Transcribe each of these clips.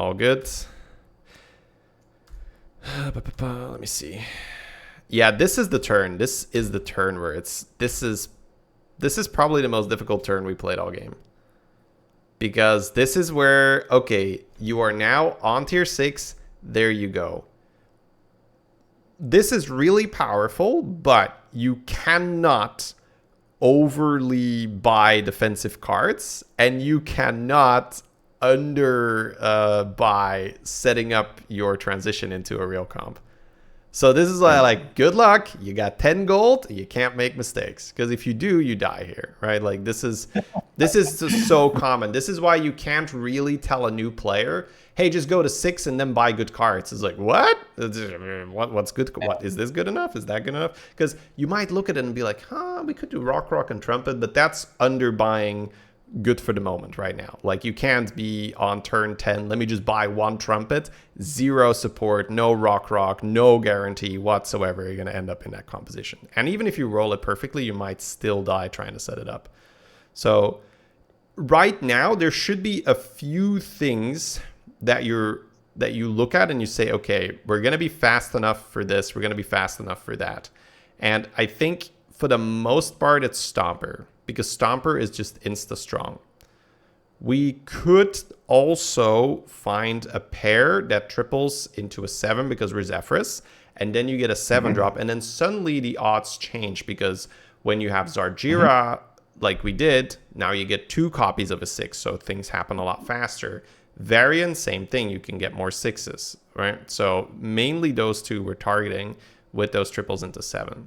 All good. Let me see. Yeah, this is the turn. This is the turn where this is probably the most difficult turn we played all game. Because this is where, okay, you are now on tier 6. There you go. This is really powerful, but you cannot overly buy defensive cards, and you cannot buy setting up your transition into a real comp. So this is like good luck. You got 10 gold. You can't make mistakes, because if you do, you die here, right? Like this is just so common. This is why you can't really tell a new player, hey, just go to 6 and then buy good cards. It's like, what? What's good? What is this good enough? Is that good enough? Because you might look at it and be like, we could do rock and trumpet, but that's underbuying good for the moment right now. Like you can't be on turn 10, let me just buy 1 trumpet, 0 support, no rock, no guarantee whatsoever you're going to end up in that composition. And even if you roll it perfectly, you might still die trying to set it up. So right now there should be a few things that you look at and you say, okay, we're going to be fast enough for this, we're going to be fast enough for that. And I think for the most part it's Stomper, because Stomper is just insta strong. We could also find a pair that triples into a 7 because we're Zephyrus, and then you get a 7 drop, and then suddenly the odds change, because when you have Zargira, like we did, now you get 2 copies of a 6, so things happen a lot faster. Variant, same thing, you can get more 6s, right? So mainly those 2 we're targeting with those triples into 7.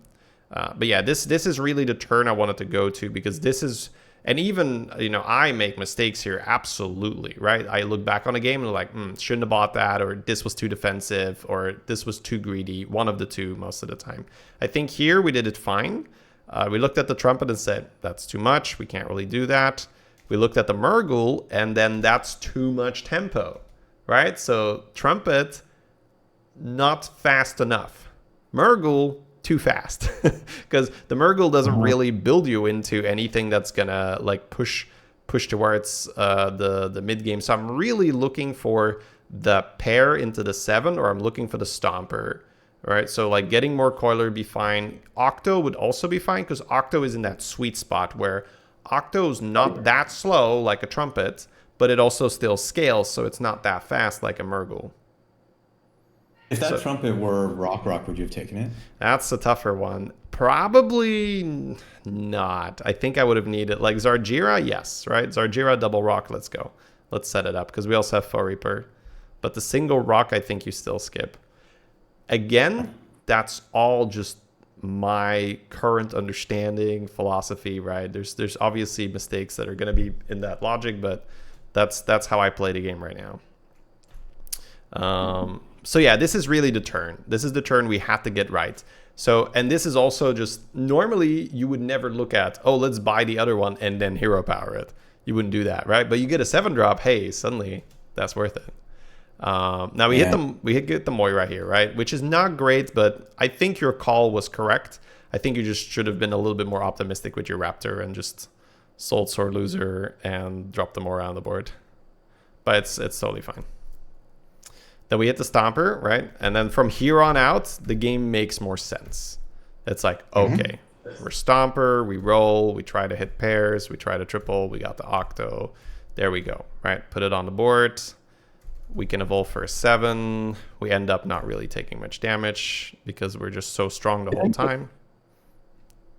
But yeah, this is really the turn I wanted to go to, because this is, and even, I make mistakes here, absolutely, right? I look back on a game and I'm like, shouldn't have bought that, or this was too defensive, or this was too greedy, one of the two most of the time. I think here we did it fine. We looked at the trumpet and said, that's too much, we can't really do that. We looked at the Murgle, and then that's too much tempo, right? So trumpet, not fast enough. Murgle, too fast, because the Murgle doesn't really build you into anything that's gonna like push towards the mid game. So I'm really looking for the pair into the 7, or I'm looking for the Stomper, right? So like getting more Coiler would be fine. Octo would also be fine, because Octo is in that sweet spot where Octo's not that slow like a trumpet, but it also still scales, so it's not that fast like a Murgle. If that trumpet were rock, would you have taken it? That's a tougher one. Probably not. I think I would have needed, like Zargira, yes, right? Zargira double rock, let's go. Let's set it up, because we also have Foe Reaper. But the single rock, I think you still skip. Again, that's all just my current understanding, philosophy, right? There's obviously mistakes that are going to be in that logic, but that's how I play the game right now. So yeah, this is really the turn. This is the turn we have to get right. So, and this is also just, normally you would never look at, oh, let's buy the other one and then hero power it. You wouldn't do that, right? But you get a 7 drop, hey, suddenly that's worth it. Now we hit the Moira here, right? Which is not great, but I think your call was correct. I think you just should have been a little bit more optimistic with your Raptor and just sold Sword Loser and dropped the Moira on the board. But it's totally fine. Then we hit the Stomper, right? And then from here on out, the game makes more sense. It's like, okay, we're Stomper, we roll, we try to hit pairs, we try to triple, we got the Octo. There we go, right? Put it on the board. We can evolve for a 7. We end up not really taking much damage because we're just so strong the whole time.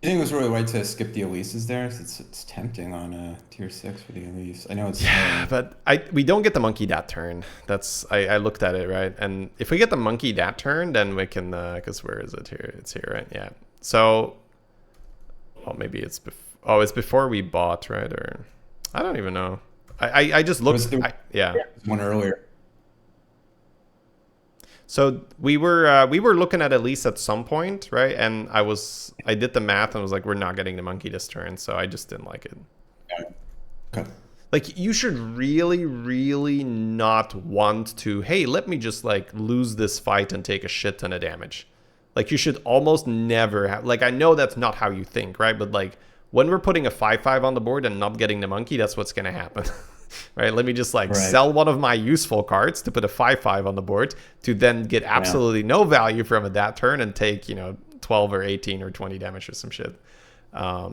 You think it was really right to skip the Elises there? It's tempting on tier 6 for the Elise. I know it's... Yeah, but we don't get the monkey that turn. I looked at it, right? And if we get the monkey that turn, then we can... Because where is it here? It's here, right? Yeah. So... Well, maybe it's... it's before we bought, right? Or... I don't even know. I just looked... Yeah. One earlier. So we were looking at least at some point, right? And I did the math and was like, we're not getting the monkey this turn, so I just didn't like it. Okay. Like, you should really, really not want to, hey, let me just like lose this fight and take a shit ton of damage. Like, you should almost never have, like, I know that's not how you think, right? But like, when we're putting a 5/5 on the board and not getting the monkey, that's what's gonna happen. right? Let me just like Right. sell one of my useful cards to put a 5/5 on the board to then get absolutely no value from it that turn and take, 12 or 18 or 20 damage or some shit.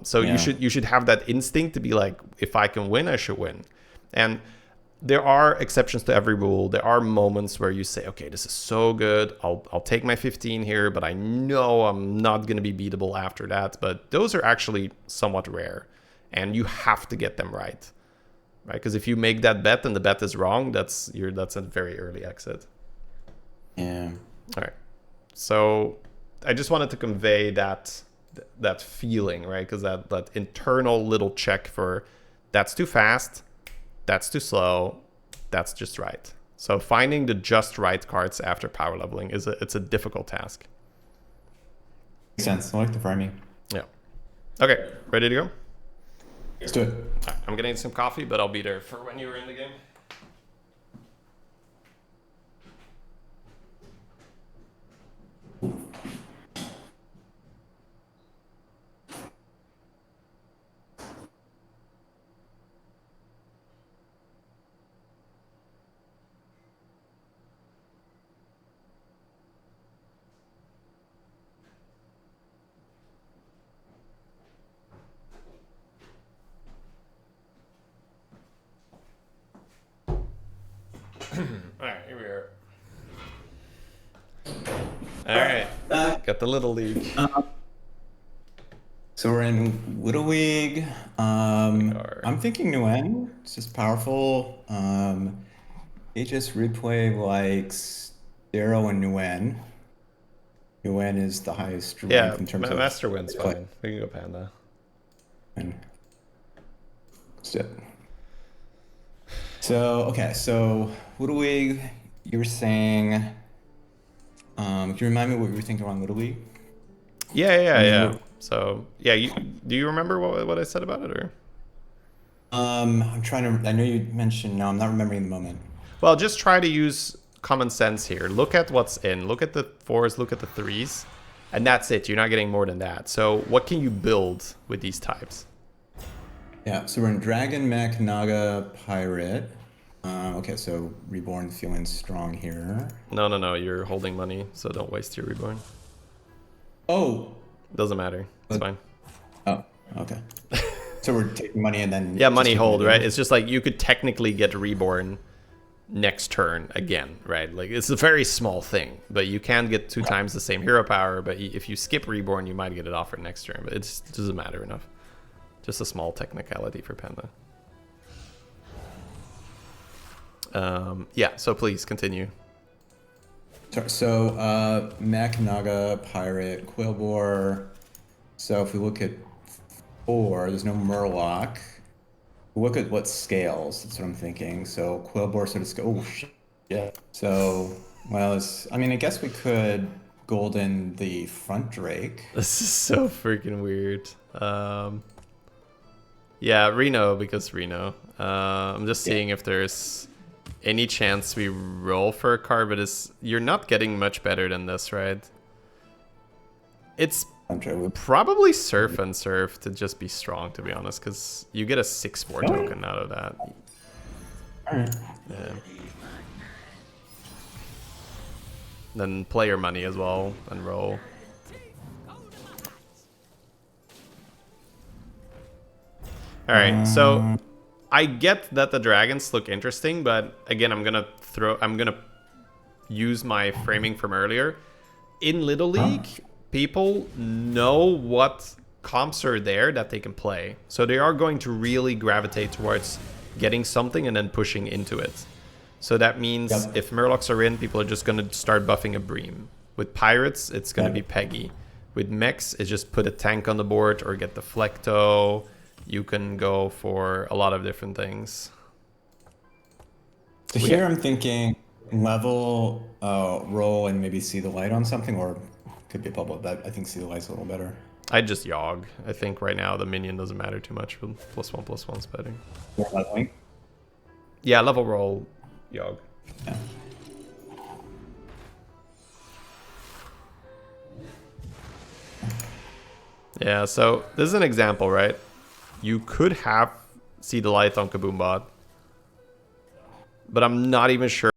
So Yeah. you should have that instinct to be like, if I can win, I should win. And there are exceptions to every rule. There are moments where you say, okay, this is so good. I'll take my 15 here, but I know I'm not going to be beatable after that. But those are actually somewhat rare, and you have to get them right? Because if you make that bet and the bet is wrong, that's a very early exit. Yeah. All right. So I just wanted to convey that feeling, right? Because that internal little check for that's too fast, that's too slow, that's just right. So finding the just right cards after power leveling it's a difficult task. Makes sense. I like the framing. Yeah. Okay, ready to go? Let's do it. Right, I'm gonna need some coffee, but I'll be there for when you were in the game. All right, here we are. All right, got the Little League. So we're in Little League. I'm thinking Nguyen. It's just powerful. HS Replay likes Darrow and Nguyen. Nguyen is the highest rank Yeah, in terms of Master wins play. fine. We can go Panda. And that's it. So okay, so Little League, you were saying. Can you remind me what you were thinking on Little League? Yeah. So yeah, do you remember what I said about it or? I'm trying to. I know you mentioned. No, I'm not remembering the moment. Well, just try to use common sense here. Look at what's in. Look at the 4s. Look at the 3s, and that's it. You're not getting more than that. So what can you build with these types? Yeah. So we're in Dragon, Mech, Naga, Pirate. Okay, so Reborn feeling strong here. No. You're holding money, so don't waste your Reborn. Oh. Doesn't matter. It's fine. Oh. Okay. So we're taking money and then. Yeah, money hold, right? It's just like you could technically get Reborn next turn again, right? Like it's a very small thing, but you can get 2 times the same hero power. But if you skip Reborn, you might get it offered next turn. But it doesn't matter enough. Just a small technicality for Panda. Yeah, so please continue. Sorry, so Mech, Naga, Pirate, Quillbore. So if we look at 4, there's no Murloc. Look at what scales. That's what I'm thinking. So Quillbore sort of scale. Oh shit. Yeah. So well, I guess we could golden the front Drake. This is so freaking weird. Yeah, Reno because Reno. I'm just seeing if there's any chance we roll for a card, but you're not getting much better than this, right? It's probably Surf and Surf to just be strong, to be honest, because you get a 6/4 token out of that. Alright. Yeah. Then play your money as well and roll. Alright, so I get that the dragons look interesting, but again, I'm gonna use my framing from earlier. In Little League, people know what comps are there that they can play. So they are going to really gravitate towards getting something and then pushing into it. So that means if Murlocs are in, people are just going to start buffing a Bream. With Pirates, it's going to be Peggy. With Mechs, it's just put a tank on the board or get the Flecto. You can go for a lot of different things. So here I'm thinking level, roll, and maybe see the light on something, or could be a bubble, but I think see the light's a little better. I'd just Yogg. I think right now the minion doesn't matter too much. With +1/+1's better. More leveling? Yeah, level roll, Yogg. Yeah. Yeah, so this is an example, right? You could have See the Light on Kaboombot, but I'm not even sure